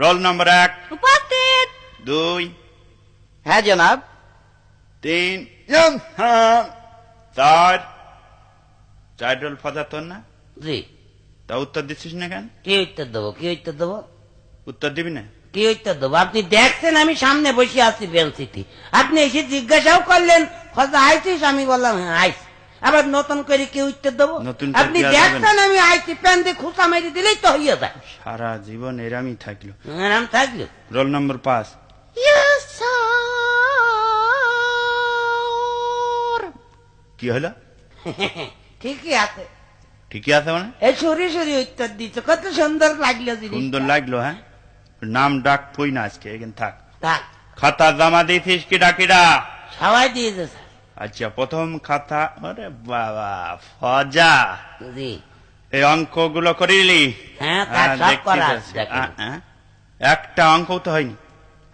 Roll number 1 উপস্থিত। 2 হ্যাঁ জনাব। 3 4 4 রোল ফাদা তোর না? জি। তা উত্তর দিচ্ছিস না কেন? কি উত্তর দেবো, কি উত্তর দেবো, উত্তর দিবি না? কি উত্তর দেবো? আপনি দেখছেন আমি সামনে বসে আছি বেঞ্চিতে, আপনি এসে জিজ্ঞাসাও করলেন ফজা আইছিস, আমি বললাম হ্যাঁ আইছি। আবার নতুন করে কি উত্তর দেবো? নতুন করে আপনি কি আর দেবেন? দেখছেন আমি আইছি, প্যান দিয়ে খুঁচা মেরে দিলেই তো হইয়া যায়। সারা জীবন এরামই থাকলো। আরাম থাকলো। Roll number 5 yes sir. কি হলো? ঠিকই আছে, ঠিকই আছে মানে? এই সরি সরি উত্তর দিচ্ছে, কত সুন্দর লাগলো জিনিস। সুন্দর লাগলো। হ্যাঁ, নাম ডাক কই না আজকে, এখানে থাক। থাক, খাতা জমা দিয়েছিস কিডা কিডা? সবাই দিয়েছে স্যার। আচ্ছা, প্রথম খাতা। আরে বাবা ফজা, জি এই অঙ্কগুলো করিলি? হ্যাঁ, তার সব দেখছি করা তো। আছে, দেখেন। একটা অঙ্ক তো হয়নি।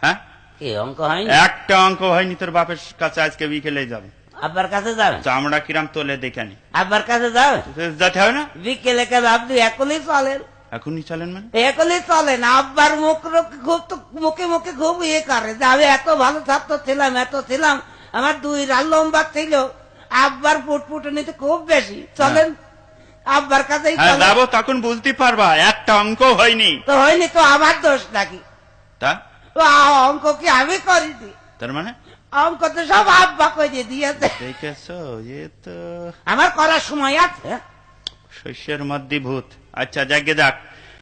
হ্যাঁ, কি অঙ্ক হয়নি? একটা অঙ্ক হয়নি। তোর বাপের কাছে আজকে বিকেলে যাবে, আব্বার কাছে যাবেন? চামড়া কিরাম তোলে দেখে নি। আব্বার কাছে যাবেন? যেতে হবে না? বিকেলে কাজ আপনি একলেই চলেন? এখনই চলেন মানে? একলেই চলেন। আব্বার মুখ খুব তো মুখে মুখে খুব ইয়ে করে যে আমি এত ভালো ছাত্র ছিলাম, এত ছিলাম, আমার 2 রাত লম্বা ছিল। আব্বার ফুটফুটনিতে খুব বেশি। চলেন আব্বার কাছেই হ্যাঁ চলেন। যাবো, তখন বুঝতে পারবা একটা অঙ্ক হয়নি। তো হয়নি তো আমার দোষ নাকি? তা ও, অঙ্ক কি আমি করিনি? তার মানে অঙ্ক তো সব আব্বা করে দিয়েছে। দেখেছো, এ তো আমার করার সময় আছে। শস্যের মধ্যে ভূত। আচ্ছা, যাকে যাক,